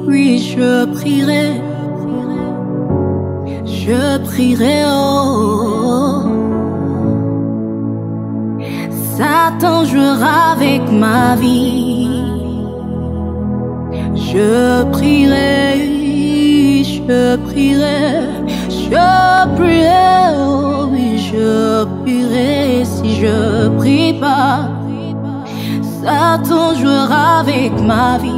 oui, je prierai. Je prierai, oh. Satan jouera avec ma vie. Je prierai, je prierai, je prierai, oh oui, je prierai. Si je prie pas, Satan jouera avec ma vie.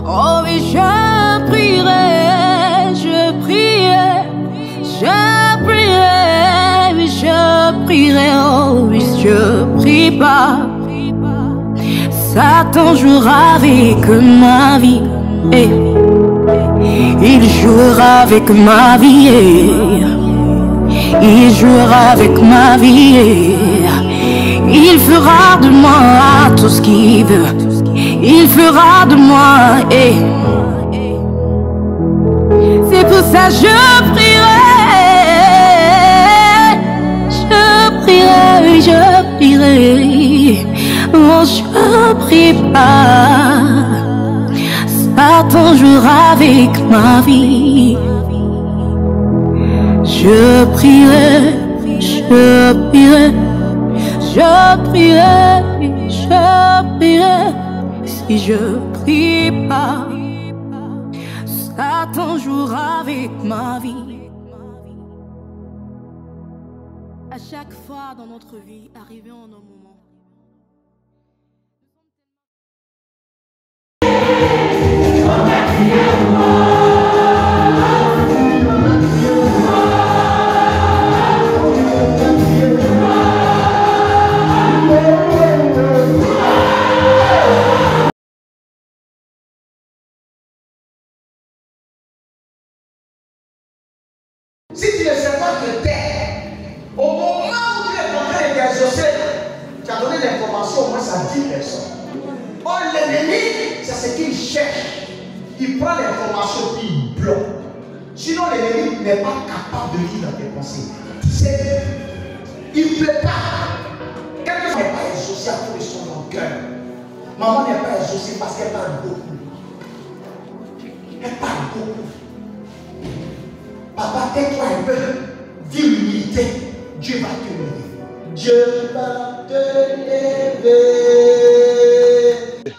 Oh oui, je prierai, je prierai, je prierai, oui, je prierai, oh oui, je prie pas, Satan jouera avec ma vie. Et il jouera avec ma vie. Il jouera avec ma vie. Il fera de moi tout ce qu'il veut. Il fera de moi. C'est pour ça que je prierai. Je prierai, je prierai. Oh, je prie pas. Satan jouera avec ma vie. Je prierai, je prierai, je prierai, je prierai. Si je prie pas, Satan jouera avec ma vie. À chaque fois dans notre vie, arrivons en un moment. Si tu ne sais pas que t'es, au moment où tu es en train d'exaucer, tu as donné l'information au moins à 10 personnes. Or, l'ennemi, c'est ce qu'il cherche. Il prend l'information puis il bloque. Sinon, l'ennemi n'est pas capable de lire dans tes pensées. Il ne peut pas. Quelqu'un n'est pas exaucé à cause de son cœur. Maman n'est pas exaucée parce qu'elle parle beaucoup. Elle parle beaucoup. Papa, tais-toi un peu, dis l'humilité, Dieu va te lever. Dieu va te lever.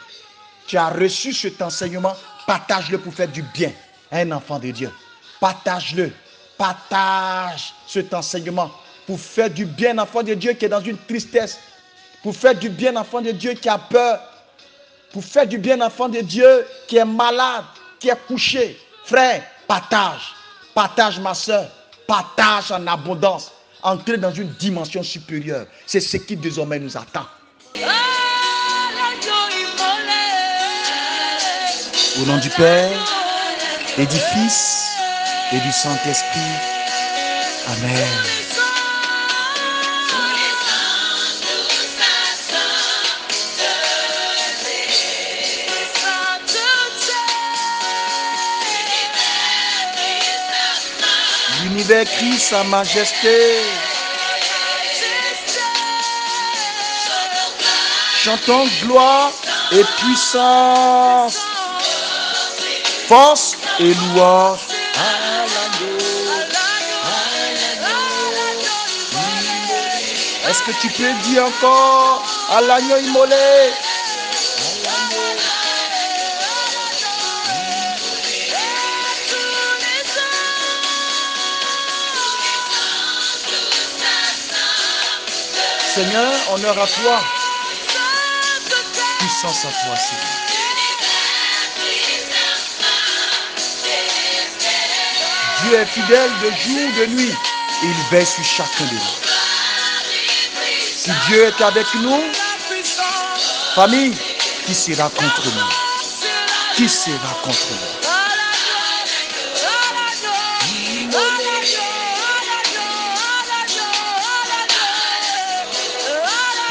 Tu as reçu cet enseignement, partage-le pour faire du bien à un enfant de Dieu. Partage-le, partage cet enseignement pour faire du bien à un enfant de Dieu qui est dans une tristesse, pour faire du bien à un enfant de Dieu qui a peur, pour faire du bien à un enfant de Dieu qui est malade, qui est couché. Frère, partage. Partage, ma soeur, partage en abondance, entrer dans une dimension supérieure. C'est ce qui désormais nous attend. Au nom du Père, et du Fils, et du Saint-Esprit. Amen. L'univers crie sa majesté. Chantons gloire et puissance, force et louange à l'agneau. Est-ce que tu peux dire encore à l'agneau immolé? Seigneur, honneur à toi, puissance à toi, Seigneur. Dieu est fidèle de jour, de nuit, et il veille sur chacun de nous. Si Dieu est avec nous, famille, qui sera contre nous? Qui sera contre nous?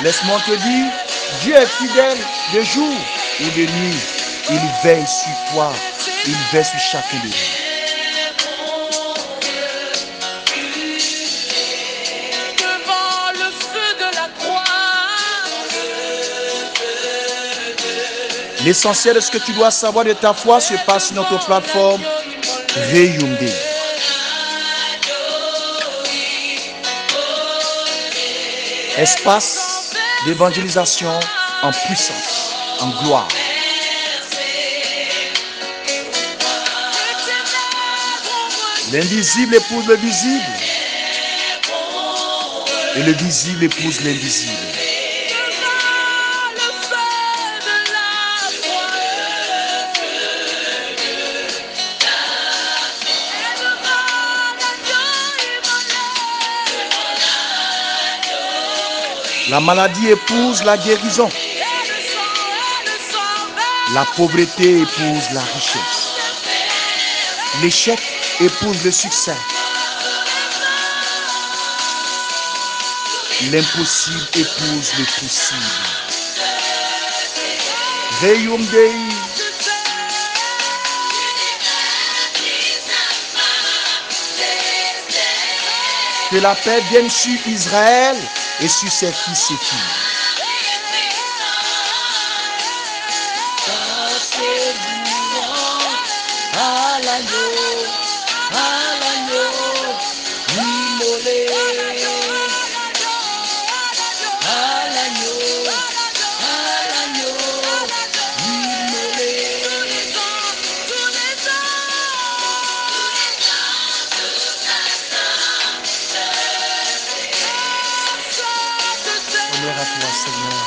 Laisse-moi te dire, Dieu est fidèle de jour ou de nuit. Il veille sur toi, il veille sur chacun de nous. Devant le feu de la croix, L'essentiel de ce que tu dois savoir de ta foi se passe sur notre plateforme Veyumde. Espace d'évangélisation en puissance, en gloire. L'invisible épouse le visible. Et le visible épouse l'invisible. La maladie épouse la guérison. La pauvreté épouse la richesse. L'échec épouse le succès. L'impossible épouse le possible. Veyumde. Que la paix vienne sur Israël et sur ses fils et filles. À l'agneau, immolé. À l'agneau, immolé. Honneur à toi, Seigneur.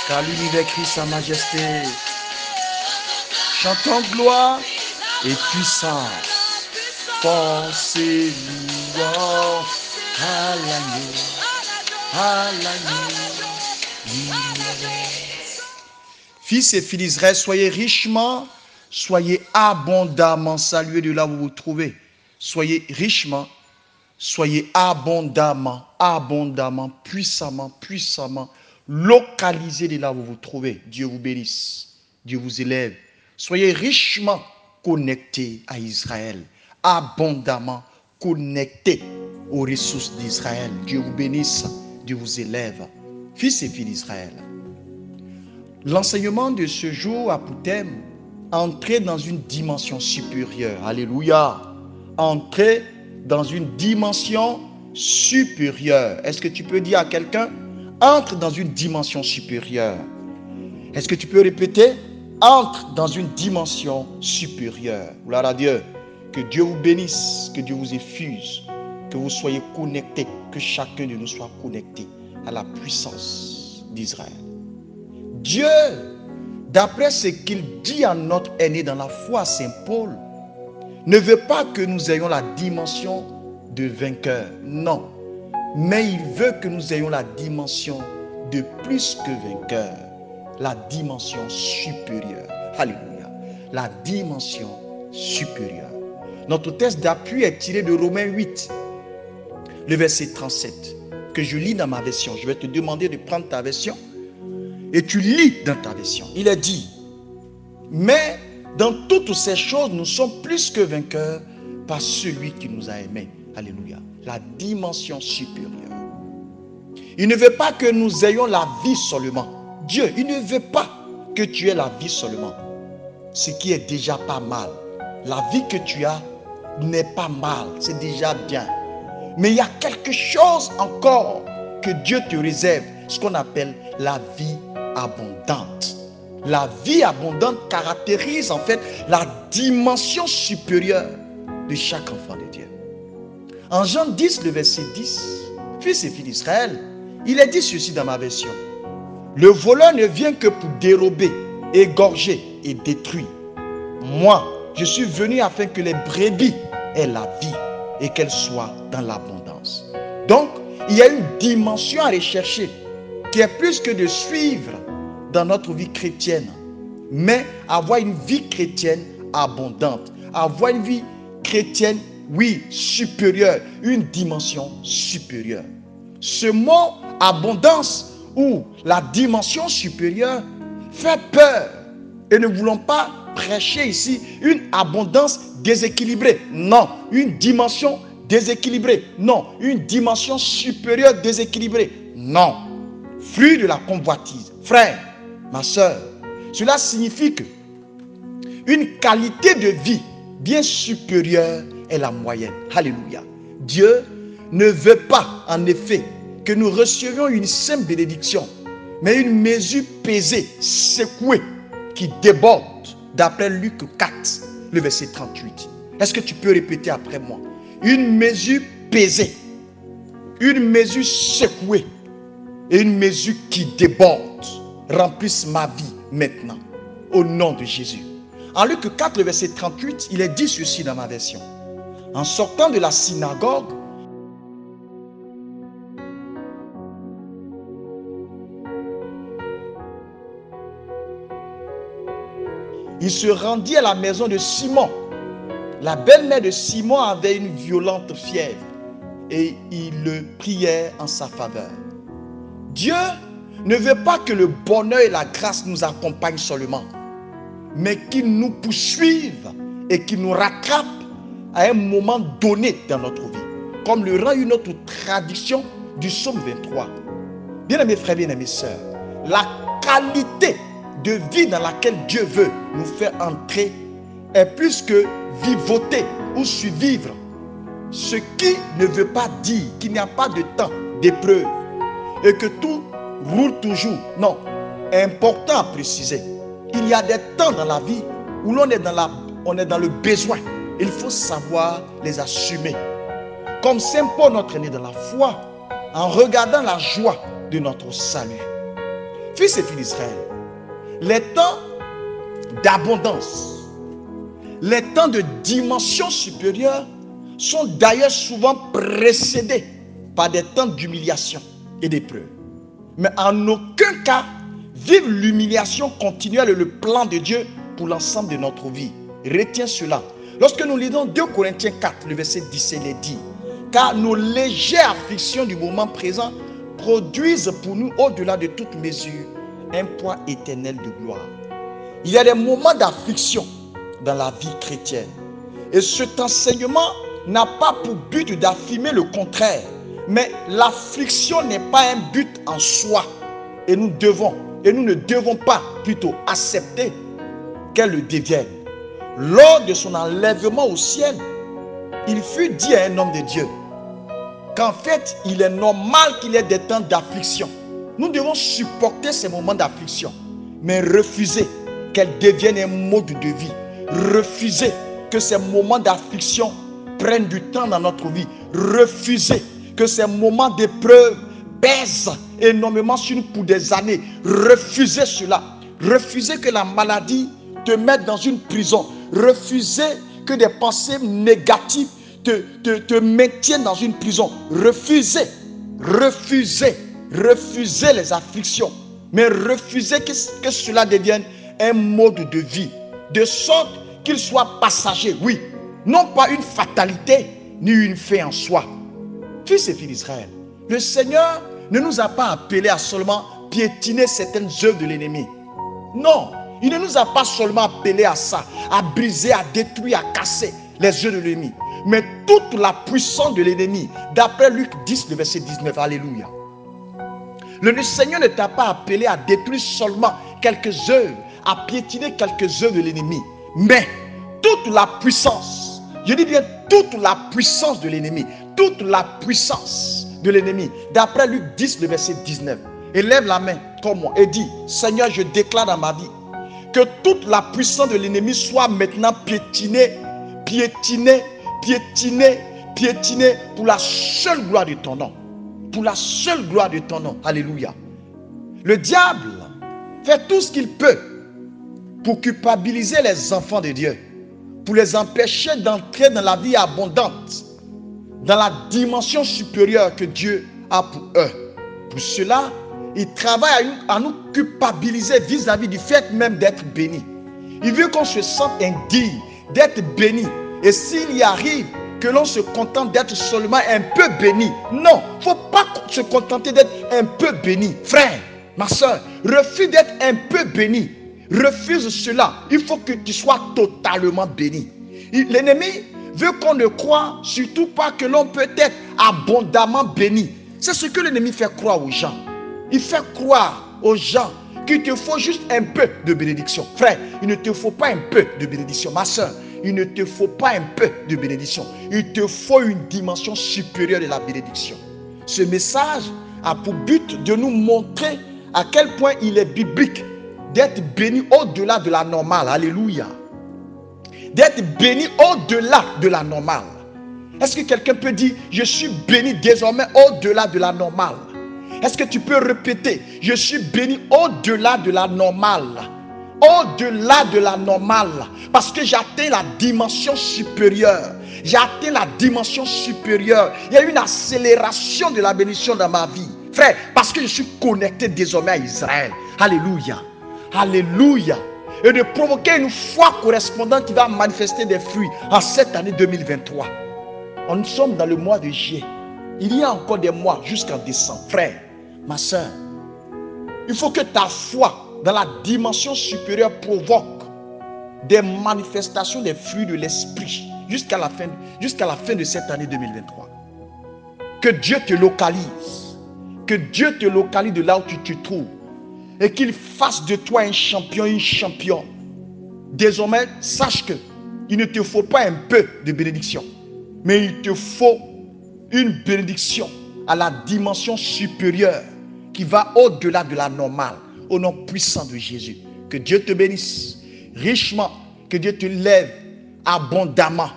Car l'univers crie sa majesté. Chantons gloire et puissance. Force et louange à l'agneau. Fils et filles d'Israël, soyez richement, soyez abondamment salués de là où vous vous trouvez. Soyez richement, soyez abondamment, puissamment, localisés de là où vous vous trouvez. Dieu vous bénisse, Dieu vous élève. Soyez richement connectés à Israël, abondamment connectés aux ressources d'Israël. Dieu vous bénisse, Dieu vous élève. Fils et filles d'Israël, l'enseignement de ce jour a pour thème entrer dans une dimension supérieure. Alléluia. Entrer dans une dimension supérieure. Est-ce que tu peux dire à quelqu'un, entre dans une dimension supérieure? Est-ce que tu peux répéter, entre dans une dimension supérieure? Gloire à Dieu. Que Dieu vous bénisse, que Dieu vous effuse, que vous soyez connectés, que chacun de nous soit connecté à la puissance d'Israël. Dieu, d'après ce qu'il dit à notre aîné dans la foi, Saint Paul, ne veut pas que nous ayons la dimension de vainqueur, non. Mais il veut que nous ayons la dimension de plus que vainqueur, la dimension supérieure. Alléluia. La dimension supérieure. Notre texte d'appui est tiré de Romains 8, le verset 37, que je lis dans ma version. Je vais te demander de prendre ta version et tu lis dans ta version. Il est dit, mais dans toutes ces choses, nous sommes plus que vainqueurs par celui qui nous a aimés. Alléluia. La dimension supérieure. Il ne veut pas que nous ayons la vie seulement. Dieu, il ne veut pas que tu aies la vie seulement. Ce qui est déjà pas mal. La vie que tu as n'est pas mal. C'est déjà bien. Mais il y a quelque chose encore que Dieu te réserve. Ce qu'on appelle la vie abondante. La vie abondante caractérise en fait la dimension supérieure de chaque enfant de Dieu. En Jean 10, le verset 10, fils et filles d'Israël, il est dit ceci dans ma version. Le voleur ne vient que pour dérober, égorger et détruire. Moi, je suis venu afin que les brebis aient la vie et qu'elles soient dans l'abondance. Donc, il y a une dimension à rechercher qui est plus que de suivre dans notre vie chrétienne, mais avoir une vie chrétienne abondante, avoir une vie chrétienne, oui, supérieure, une dimension supérieure. Ce mot abondance ou la dimension supérieure fait peur et ne voulons pas prêcher ici une abondance déséquilibrée. Non, une dimension déséquilibrée. Non, une dimension supérieure déséquilibrée. Non, fruit de la convoitise. Frère, ma soeur, cela signifie que une qualité de vie bien supérieure est la moyenne. Alléluia. Dieu ne veut pas, en effet, que nous recevions une simple bénédiction, mais une mesure pesée, secouée, qui déborde, d'après Luc 4, le verset 38. Est-ce que tu peux répéter après moi? Une mesure pesée, une mesure secouée et une mesure qui déborde remplissent ma vie maintenant, au nom de Jésus. En Luc 4, le verset 38, il est dit ceci dans ma version. En sortant de la synagogue, il se rendit à la maison de Simon. La belle-mère de Simon avait une violente fièvre et il le priait en sa faveur. Dieu ne veut pas que le bonheur et la grâce nous accompagnent seulement, mais qu'il nous poursuive et qu'il nous rattrape à un moment donné dans notre vie, comme le rend une autre tradition du psaume 23. Bien-aimés frères, bien-aimés sœurs, la qualité de vie dans laquelle Dieu veut nous faire entrer est plus que vivoter ou survivre. Ce qui ne veut pas dire qu'il n'y a pas de temps d'épreuve et que tout roule toujours. Non, important à préciser. Il y a des temps dans la vie où l'on est dans le besoin. Il faut savoir les assumer. Comme Saint Paul, notre aîné dans la foi, en regardant la joie de notre salut. Fils et filles d'Israël, les temps d'abondance, les temps de dimension supérieure sont d'ailleurs souvent précédés par des temps d'humiliation et d'épreuve. Mais en aucun cas, vivre l'humiliation continuelle est le plan de Dieu pour l'ensemble de notre vie. Retiens cela. Lorsque nous lisons 2 Corinthiens 4, le verset 17, il est dit: car nos légères afflictions du moment présent produisent pour nous, au-delà de toute mesure, un poids éternel de gloire. Il y a des moments d'affliction dans la vie chrétienne. Et cet enseignement n'a pas pour but d'affirmer le contraire. Mais l'affliction n'est pas un but en soi. Et nous ne devons pas plutôt accepter qu'elle le devienne. Lors de son enlèvement au ciel, il fut dit à un homme de Dieu qu'en fait, il est normal qu'il y ait des temps d'affliction. Nous devons supporter ces moments d'affliction, mais refuser qu'elles deviennent un mode de vie. Refuser que ces moments d'affliction prennent du temps dans notre vie. Refuser que ces moments d'épreuve pèsent énormément sur nous pour des années. Refuser cela. Refuser que la maladie te mette dans une prison. Refuser que des pensées négatives te maintiennent dans une prison. Refuser les afflictions. Mais refuser que cela devienne un mode de vie. De sorte qu'il soit passager, oui. Non pas une fatalité, ni une fin en soi. Fils et filles d'Israël, le Seigneur ne nous a pas appelés à seulement piétiner certaines œuvres de l'ennemi. Non, il ne nous a pas seulement appelés à ça, à briser, à détruire, à casser les œuvres de l'ennemi. Mais toute la puissance de l'ennemi, d'après Luc 10, le verset 19, alléluia. Le Seigneur ne t'a pas appelé à détruire seulement quelques œuvres, à piétiner quelques œuvres de l'ennemi. Mais toute la puissance, je dis bien toute la puissance de l'ennemi, toute la puissance de l'ennemi, d'après Luc 10, le verset 19. Élève la main comme moi et dis: Seigneur, je déclare dans ma vie que toute la puissance de l'ennemi soit maintenant piétinée, piétinée, piétinée, piétinée pour la seule gloire de ton nom. Pour la seule gloire de ton nom. Alléluia. Le diable fait tout ce qu'il peut pour culpabiliser les enfants de Dieu, pour les empêcher d'entrer dans la vie abondante, dans la dimension supérieure que Dieu a pour eux. Pour cela, il travaille à nous culpabiliser vis-à-vis du fait même d'être béni. Il veut qu'on se sente indigne d'être béni. Et s'il y arrive que l'on se contente d'être seulement un peu béni, non, il ne faut pas se contenter d'être un peu béni. Frère, ma soeur, refuse d'être un peu béni. Refuse cela. Il faut que tu sois totalement béni. L'ennemi veut qu'on ne croie surtout pas que l'on peut être abondamment béni. C'est ce que l'ennemi fait croire aux gens. Il fait croire aux gens qu'il te faut juste un peu de bénédiction. Frère, il ne te faut pas un peu de bénédiction. Ma soeur, il ne te faut pas un peu de bénédiction. Il te faut une dimension supérieure de la bénédiction. Ce message a pour but de nous montrer à quel point il est biblique d'être béni au-delà de la normale. Alléluia. D'être béni au-delà de la normale. Est-ce que quelqu'un peut dire, je suis béni désormais au-delà de la normale? Est-ce que tu peux répéter, je suis béni au-delà de la normale? Au-delà de la normale. Parce que j'atteins la dimension supérieure. J'ai atteint la dimension supérieure. Il y a une accélération de la bénédiction dans ma vie. Frère, parce que je suis connecté désormais à Israël. Alléluia. Alléluia. Et de provoquer une foi correspondante qui va manifester des fruits en cette année 2023. Nous sommes dans le mois de juillet. Il y a encore des mois jusqu'en décembre. Frère, ma soeur, il faut que ta foi dans la dimension supérieure provoque des manifestations des fruits de l'esprit jusqu'à la fin de cette année 2023. Que Dieu te localise. Que Dieu te localise de là où tu te trouves. Et qu'il fasse de toi un champion, une championne. Désormais, sache que il ne te faut pas un peu de bénédiction. Mais il te faut une bénédiction à la dimension supérieure qui va au-delà de la normale. Au nom puissant de Jésus. Que Dieu te bénisse richement. Que Dieu te lève abondamment.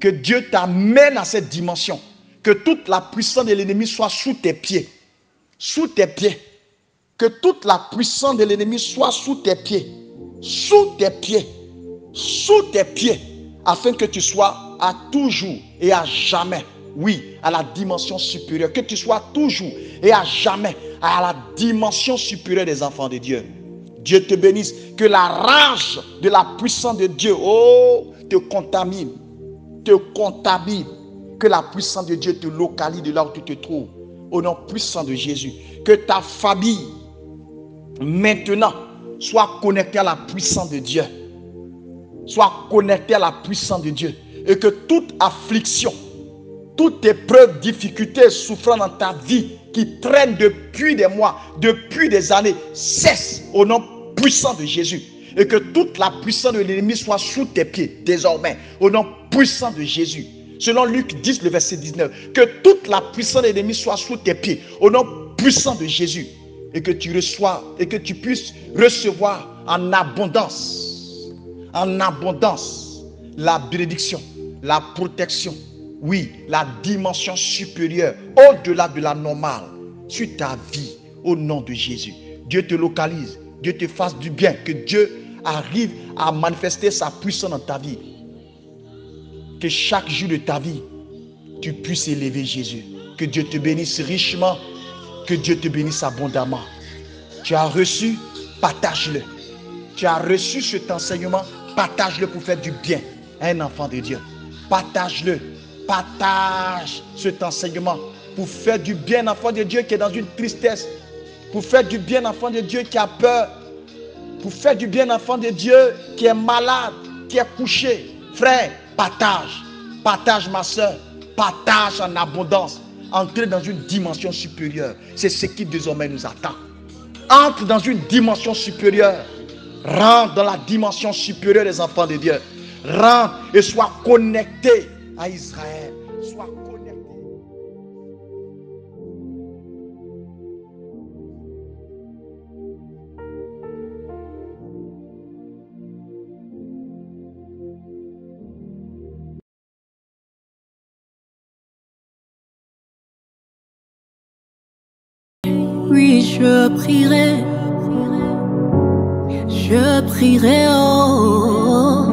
Que Dieu t'amène à cette dimension. Que toute la puissance de l'ennemi soit sous tes pieds. Sous tes pieds. Que toute la puissance de l'ennemi soit sous tes pieds. Sous tes pieds. Sous tes pieds. Afin que tu sois à toujours et à jamais. Oui, à la dimension supérieure. Que tu sois toujours et à jamais à la dimension supérieure des enfants de Dieu. Dieu te bénisse. Que la rage de la puissance de Dieu, te contamine. Te contamine. Que la puissance de Dieu te localise de là où tu te trouves. Au nom puissant de Jésus. Que ta famille, maintenant, soit connectée à la puissance de Dieu. Soit connectée à la puissance de Dieu. Et que toute affliction, toute épreuve, difficulté, souffrance dans ta vie qui traîne depuis des mois, depuis des années, cesse au nom puissant de Jésus. Et que toute la puissance de l'ennemi soit sous tes pieds désormais, au nom puissant de Jésus. Selon Luc 10, le verset 19, que toute la puissance de l'ennemi soit sous tes pieds, au nom puissant de Jésus. Et que tu reçois, et que tu puisses recevoir en abondance, la bénédiction, la protection, oui, la dimension supérieure, au-delà de la normale, sur ta vie, au nom de Jésus. Dieu te localise, Dieu te fasse du bien, que Dieu arrive à manifester sa puissance dans ta vie. Que chaque jour de ta vie, tu puisses élever Jésus. Que Dieu te bénisse richement, que Dieu te bénisse abondamment. Tu as reçu, partage-le. Tu as reçu cet enseignement, partage-le pour faire du bien à un enfant de Dieu. Partage-le. Partage cet enseignement pour faire du bien à un enfant de Dieu qui est dans une tristesse. Pour faire du bien à un enfant de Dieu qui a peur. Pour faire du bien à un enfant de Dieu qui est malade, qui est couché. Frère, partage. Partage ma soeur. Partage en abondance. Entrer dans une dimension supérieure. C'est ce qui désormais nous attend. Entre dans une dimension supérieure. Rentre dans la dimension supérieure des enfants de Dieu. Rentre et sois connecté à Israël. Sois connecté. Oui, je prierai. Je prierai, oh.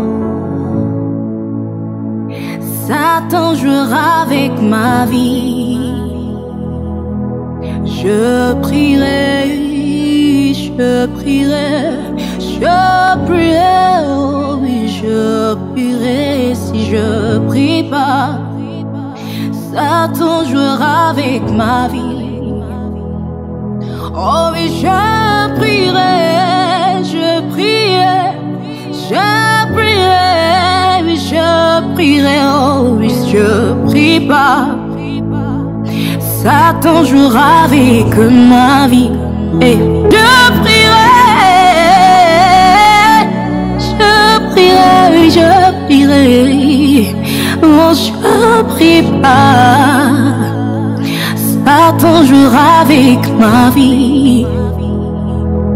Satan jouera avec ma vie. Je prierai, je prierai, je prierai, oh oui, je prierai. Si je prie pas, Satan jouera avec ma vie. Oh oui, je prierai, je prierai, je prierai, oui, je prierai, oh oui, je prie pas, Satan jouera avec ma vie. Et je prierai, oh, je prie pas, Satan jouera avec ma vie.